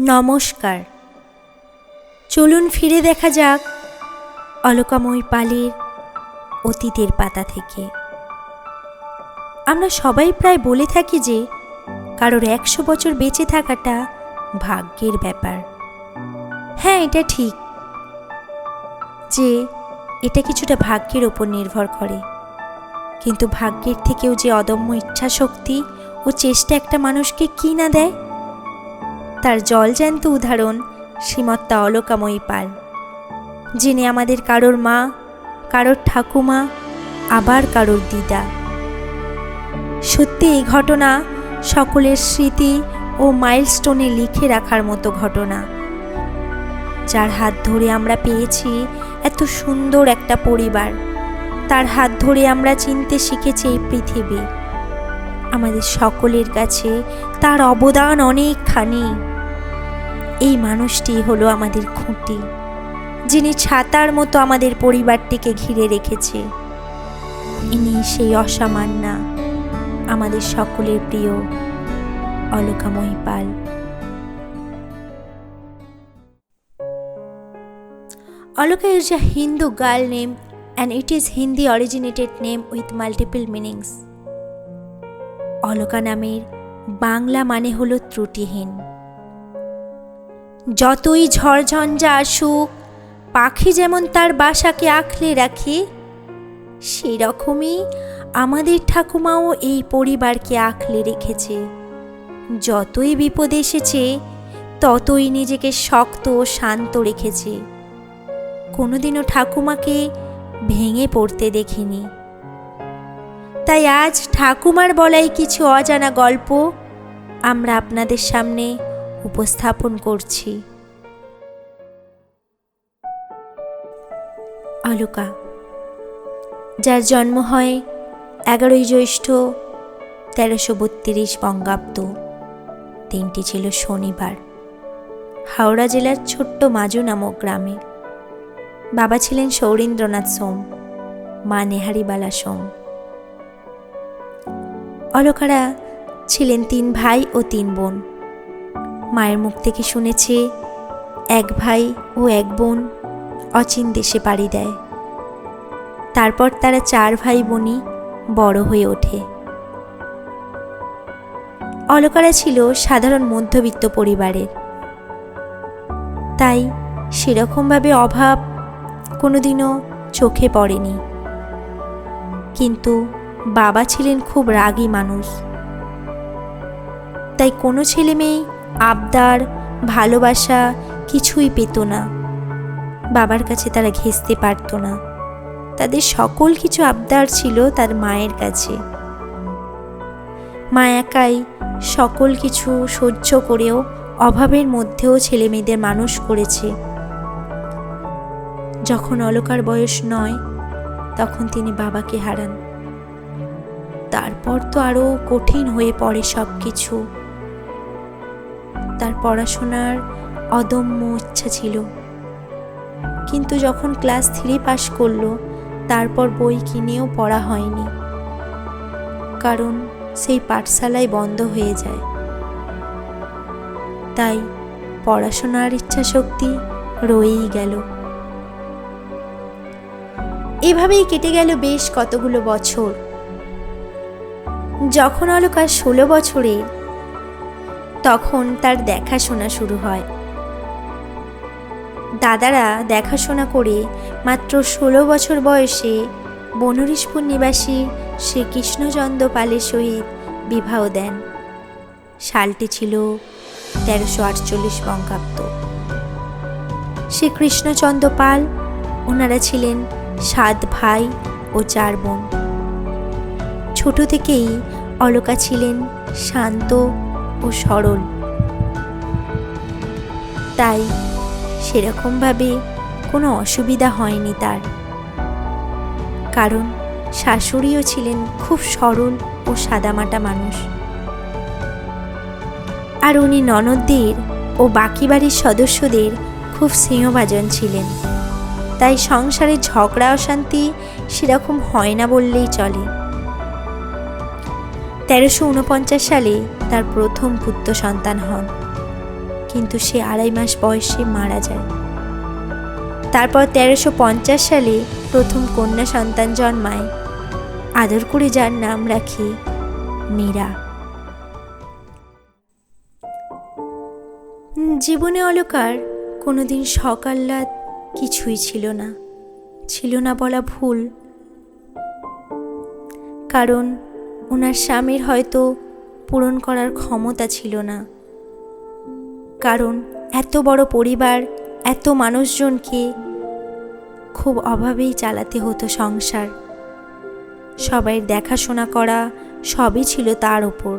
নমস্কার। চলুন ফিরে দেখা যাক অলকাময়ী পালের অতীতের পাতা থেকে। আমরা সবাই প্রায় বলে থাকি যে কারোর 100 বছর বেঁচে থাকাটা ভাগ্যের ব্যাপার। হ্যাঁ, এটা ঠিক যে এটা কিছুটা ভাগ্যের ওপর নির্ভর করে, কিন্তু ভাগ্যের থেকেও যে অদম্য ইচ্ছাশক্তি ও চেষ্টা একটা মানুষকে কি না দেয়, তার জলজ্যান্ত উদাহরণ শ্রীমত্তা অলকাময়ী পাল, যিনি আমাদের কারোর মা, কারোর ঠাকুমা, আবার কারোর দিদা। সত্যি এই ঘটনা সকলের স্মৃতি ও মাইলস্টোনে লিখে রাখার মতো ঘটনা, যার হাত ধরে আমরা পেয়েছি এত সুন্দর একটা পরিবার। তার হাত ধরে আমরা চিনতে শিখেছি এই পৃথিবী। আমাদের সকলের কাছে তার অবদান অনেকখানি। এই মানুষটি হলো আমাদের খুঁটি, যিনি ছাতার মতো আমাদের পরিবারটিকে ঘিরে রেখেছে। ইনি সেই অসামান্যা, আমাদের সকলের প্রিয় অলকাময়ী পাল। Alaka is a Hindu girl name and it is Hindi originated name with multiple meanings. Alka নামের বাংলা মানে হলো ত্রুটিহীন। যতই ঝড়ঝঞ্ঝা আসুক, পাখি যেমন তার বাসাকে আঁকড়ে রাখে, সেই রকমই আমাদের ঠাকুমাও এই পরিবারকে আঁকড়ে রেখেছে। যতই বিপদ এসেছে, ততই নিজেকে শক্ত ও শান্ত রেখেছে। কোনোদিনও ঠাকুমাকে ভেঙে পড়তে দেখিনি। তাই আজ ঠাকুমার বলাই কিছু অজানা গল্প আমরা আপনাদের সামনে উপস্থাপন করছি। অলকা, যার জন্ম হয় 11 জ্যৈষ্ঠ 1332 বঙ্গাব্দ। দিনটি ছিল শনিবার, হাওড়া জেলার ছোট্ট মাজু নামক গ্রামে। বাবা ছিলেন সৌরীন্দ্রনাথ সোম, মা নেহারিবালা সোম। অলকারা ছিলেন 3 ভাই ও 3 বোন। মায়ের মুখ থেকে শুনেছে 1 ভাই ও 1 বোন অচিন দেশে পাড়ি দেয়। তারপর তারা 4 ভাই বোনই বড় হয়ে ওঠে। অলকারা ছিল সাধারণ মধ্যবিত্ত পরিবারের, তাই সেরকমভাবে অভাব কোনোদিনও চোখে পড়েনি। কিন্তু বাবা ছিলেন খুব রাগী মানুষ, তাই কোনো ছেলে মেয়ে আবদার, ভালোবাসা কিছুই পেত না। বাবার কাছে তারা ঘেঁষতে পারত না। তাদের সকল কিছু আবদার ছিল তার মায়ের কাছে। মা একাই সকল কিছু সহ্য করেও অভাবের মধ্যেও ছেলে মেয়েদের মানুষ করেছে। যখন অলকার বয়স 9, তখন তিনি বাবাকে হারান। তারপর তো আরও কঠিন হয়ে পড়ে সব কিছু। তার পড়াশোনার অদম্য ইচ্ছা ছিল, কিন্তু যখন ক্লাস 3 পাশ করলো, তারপর বই কিনেও পড়া হয়নি, কারণ সেই পাঠশালায় বন্ধ হয়ে যায়। তাই পড়াশোনার ইচ্ছা শক্তি রয়েই গেল। এভাবেই কেটে গেল বেশ কতগুলো বছর। যখন অলকা 16 বছরে, তখন তার দেখাশোনা শুরু হয়। দাদারা দেখাশোনা করে মাত্র 16 বছর বয়সে বনরিশপুর নিবাসী শ্রী কৃষ্ণচন্দ্র পালের সহিত বিবাহ দেন। সালটি ছিল 1348 বঙ্গাব্দ। শ্রী কৃষ্ণচন্দ্র পাল, ওনারা ছিলেন 7 ভাই ও 4 বোন। ছোট থেকেই অলকা ছিলেন শান্ত ও সরল, তাই সেরকমভাবে কোনো অসুবিধা হয়নি তার, কারণ শাশুড়িও ছিলেন খুব সরল ও সাদামাটা মানুষ। আর উনি ননদদের ও বাকি বাড়ির সদস্যদের খুব স্নেহভাজন ছিলেন। তাই সংসারে ঝগড়া অশান্তি সেরকম হয় না বললেই চলে। 1349 সালে তার প্রথম পুত্র সন্তান হন, কিন্তু সে 2.5 মাস বয়সে মারা যায়। তারপর 1350 সালে প্রথম কন্যা সন্তান জন্মায়, আদর করে যার নাম রাখে মীরা। জীবনে অলকার কোনোদিন শখ আহ্লাদ কিছুই ছিল না বলা ভুল। কারণ ওনার স্বামীর হয়তো পূরণ করার ক্ষমতা ছিল না। কারণ এত বড় পরিবার, এত মানুষজনকে খুব অভাবেই চালাতে হতো সংসার। সবাইয়ের দেখাশোনা করা সবই ছিল তার ওপর।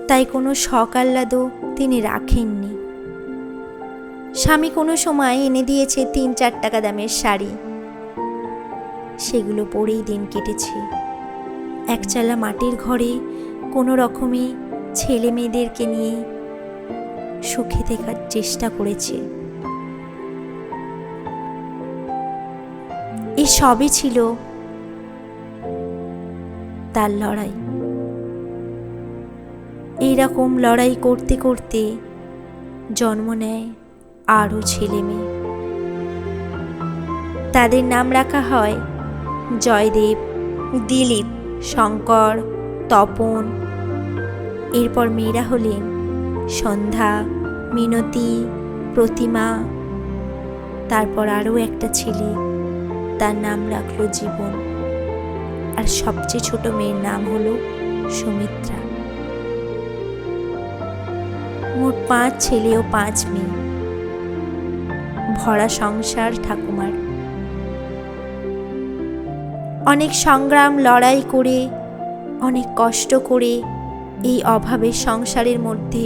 তাই কোনো শখ আহ্লাদও তিনি রাখেননি। স্বামী কোনো সময় এনে দিয়েছে 3-4 টাকা দামের শাড়ি, সেগুলো পরেই দিন কেটেছে। একচালা মাটির ঘরে কোনো রকমে ছেলে মেয়েদেরকে নিয়ে সুখে থাকার চেষ্টা করেছে। এই সবই ছিল তার লড়াই। এইরকম লড়াই করতে করতে জন্ম নেয় আরও ছেলে মেয়ে। তাদের নাম রাখা হয় জয়দেব, দিলীপ, শঙ্কর, তপন। এরপর মেয়েরা হলেন সন্ধ্যা, মিনতি, প্রতিমা। তারপর আরও একটা ছেলে, তার নাম রাখলো জীবন। আর সবচেয়ে ছোট মেয়ের নাম হলো সুমিত্রা। মোট 5 ছেলে ও 5 মেয়ে, ভরা সংসার ঠাকুমার। অনেক সংগ্রাম লড়াই করে, অনেক কষ্ট করে এই অভাবের সংসারের মধ্যে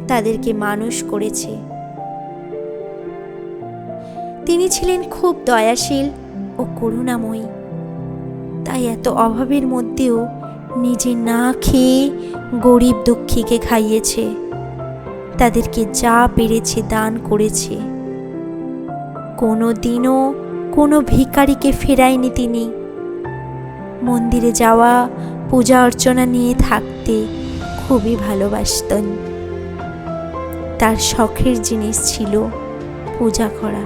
তাদেরকে মানুষ করেছে। তিনি ছিলেন খুব দয়াশীল ও করুণাময়ী। তাই এত অভাবের মধ্যেও নিজে না খেয়ে গরিব দুঃখীকে খাইয়েছে, তাদেরকে যা পেরেছে দান করেছে। কোনো দিনও কোনো ভিখারিকে ফেরায়নি তিনি। মন্দিরে যাওয়া, পূজা অর্চনা নিয়ে থাকতে খুবই ভালোবাসতেন। তার শখের জিনিস ছিল পূজা করা।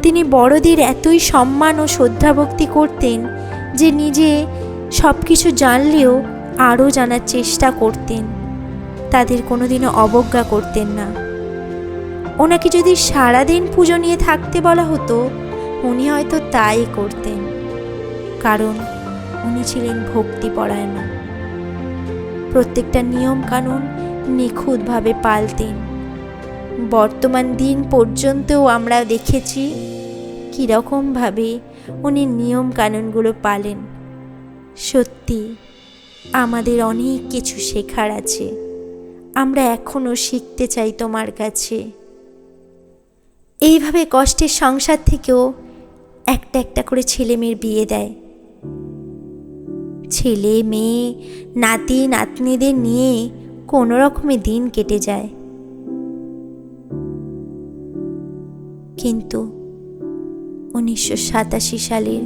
তিনি বড়দের এতই সম্মান ও শ্রদ্ধাভক্তি করতেন যে নিজে সব কিছু জানলেও আরও জানার চেষ্টা করতেন। তাদের কোনোদিনও অবজ্ঞা করতেন না। ওনাকে যদি সারাদিন পুজো নিয়ে থাকতে বলা হতো, উনি হয়তো তাই করতেন। কারণ উনি ছিলেন ভক্তিপরায়ণ। প্রত্যেকটা নিয়ম কানুন নিখুঁতভাবে পালতেন। বর্তমান দিন পর্যন্তও আমরা দেখেছি কীরকমভাবে উনি নিয়ম কানুনগুলো পালেন। সত্যি আমাদের অনেক কিছু শেখার আছে। আমরা এখনও শিখতে চাই তোমার কাছে। এইভাবে কষ্টের সংসার থেকেও একটা একটা করে ছেলে মেয়ের বিয়ে দেয়। ছেলে মেয়ে, নাতি নাতনিদের নিয়ে কোনো রকমে দিন কেটে যায়। কিন্তু 1987 সালের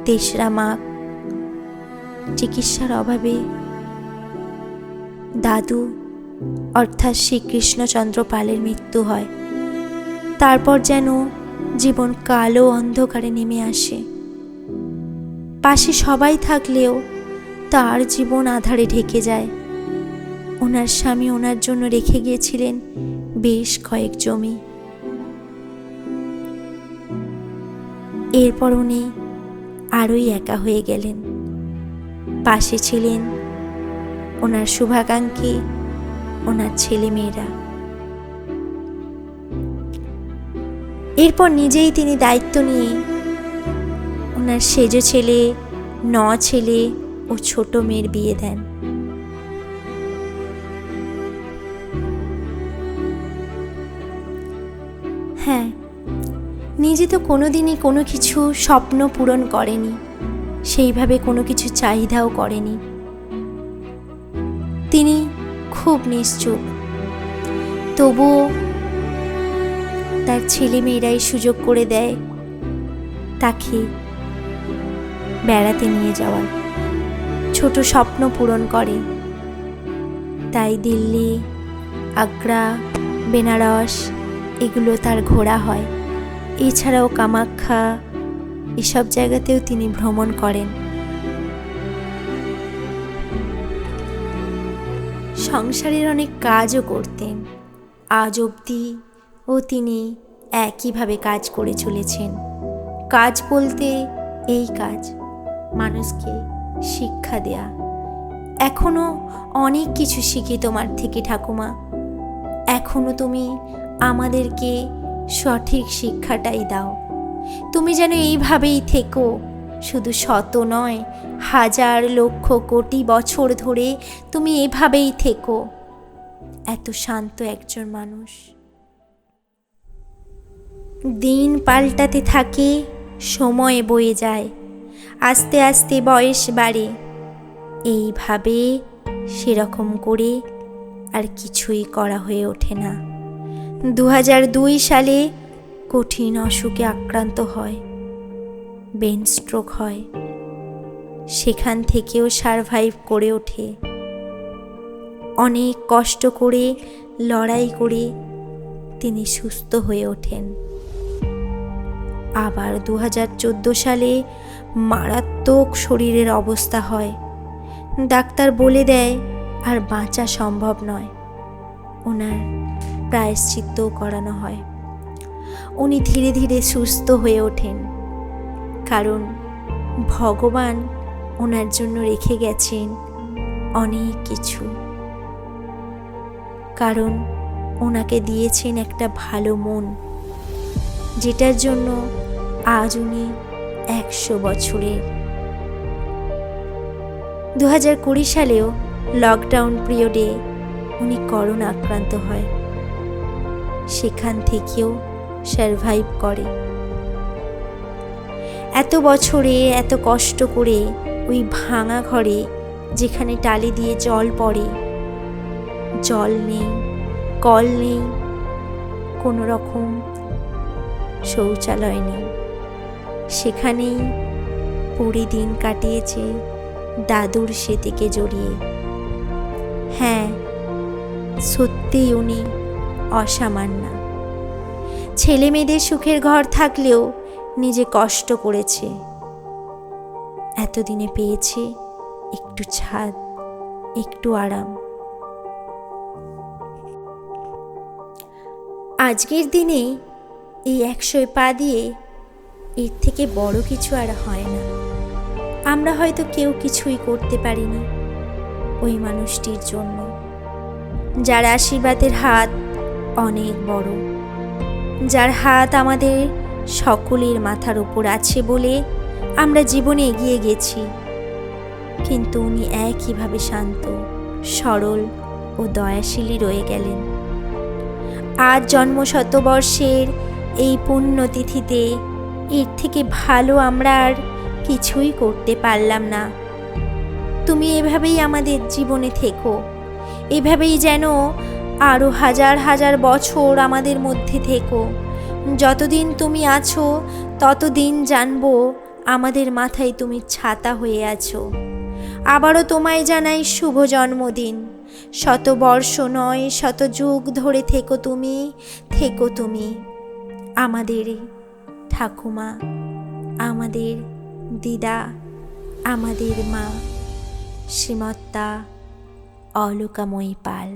3রা মাঘ চিকিৎসার অভাবে দাদু অর্থাৎ শ্রীকৃষ্ণচন্দ্র পালের মৃত্যু হয়। তারপর যেন জীবন কালো অন্ধকারে নেমে আসে। পাশে সবাই থাকলেও তার জীবন আঁধারে ঢেকে যায়। ওনার স্বামী ওনার জন্য রেখে গিয়েছিলেন বেশ কয়েক জমি। এরপর উনি আরোই একা হয়ে গেলেন। পাশে ছিলেন ওনার শুভাকাঙ্ক্ষী, ওনার ছেলে মেয়েরা। এরপর নিজেই তিনি দায়িত্ব নিয়ে ওনার সেজ ছেলে, 9 ছেলে ও ছোট মেয়ের বিয়ে দেন। হ্যাঁ, নিজে তো কোনোদিনই কোনো কিছু স্বপ্ন পূরণ করেনি, সেইভাবে কোনো কিছু চাহিদাও করেনি। তিনি খুব নিশ্চুপ। তবুও তার ছেলে মেয়েরাই সুযোগ করে দেয় তাকে বেড়াতে নিয়ে যাওয়ার, ছোট স্বপ্ন পূরণ করে। তাই দিল্লি, আগ্রা, বেনারস এগুলো তার ঘোরা হয়। এছাড়াও কামাখ্যা এসব জায়গাতেও তিনি ভ্রমণ করেন। সংসারের অনেক কাজও করতেন। আজ অবধি তিনি একইভাবে কাজ করে চলেছেন। কাজ বলতে এই কাজ, মানুষকে শিক্ষা দেয়া। এখনো অনেক কিছু শিখি তোমার থেকে ঠাকুমা। এখনো তুমি আমাদেরকে সঠিক শিক্ষাটাই দাও। তুমি যেন এইভাবেই থেকো, শুধু শত নয়, হাজার লক্ষ কোটি বছর ধরে তুমি এভাবেই থেকো। এত শান্ত একজন মানুষ। দিন পাল্টাতে থাকে, সময় বয়ে যায়, আস্তে আস্তে বয়স বাড়ে। এইভাবে সেরকম করে আর কিছুই করা হয়ে ওঠে না। 2002 সালে কঠিন অসুখে আক্রান্ত হয়, ব্রেন স্ট্রোক হয়। সেখান থেকেও সারভাইভ করে ওঠে। অনেক কষ্ট করে, লড়াই করে তিনি সুস্থ হয়ে ওঠেন। আবার 2014 সালে মারাত্মক শরীরের অবস্থা হয়। ডাক্তার বলে দেয় আর বাঁচা সম্ভব নয়। ওনার প্রায়শ্চিত্তও করানো হয়। উনি ধীরে ধীরে সুস্থ হয়ে ওঠেন, কারণ ভগবান ওনার জন্য রেখে গেছেন অনেক কিছু। কারণ ওনাকে দিয়েছেন একটা ভালো মন, যেটার জন্য আজ উনি 100 বছরের। 2020 সালেও লকডাউন পিরিয়ডে উনি করোনা আক্রান্ত হয়। সেখান থেকেও সারভাইভ করে। এত বছরে এত কষ্ট করে ওই ভাঙা ঘরে, যেখানে টালি দিয়ে জল পড়ে, জল নেই, কল নেই, কোনো রকম শৌচালয় নেই, সেখানেই পুরী দিন কাটিয়েছে দাদুর স্মৃতিকে জড়িয়ে। হ্যাঁ, সত্যিই উনি অসামান্য। ছেলে মেয়েদের সুখের ঘর থাকলেও নিজে কষ্ট করেছে। এতদিনে পেয়েছে একটু ছাদ, একটু আরাম। আজকের দিনে এই 100 পা দিয়ে এর থেকে বড় কিছু আর হয় না। আমরা হয়তো কেউ কিছুই করতে পারিনি ওই মানুষটির জন্য, যার আশীর্বাদের হাত অনেক বড়, যার হাত আমাদের সকলের মাথার উপর আছে বলে আমরা জীবনে এগিয়ে গেছি। কিন্তু উনি একইভাবে শান্ত, সরল ও দয়াশীলই রয়ে গেলেন। আজ জন্মশতবর্ষের এই পুণ্যতিথিতে এর থেকে ভালো আমরা আর কিছুই করতে পারলাম না। তুমি এভাবেই আমাদের জীবনে থেকো, এভাবেই যেন আরও হাজার হাজার বছর আমাদের মধ্যে থেকো। যতদিন তুমি আছো ততদিন জানবো আমাদের মাথায় তুমি ছাতা হয়ে আছো। আবারও তোমায় জানাই শুভ জন্মদিন। 100 বর্ষ নয়, 100 যুগ ধরে থেকো তুমি আমাদের ঠাকুমা, আমাদের দিদা, আমাদের মা শ্রীমত্তা অলকাময়ী পাল।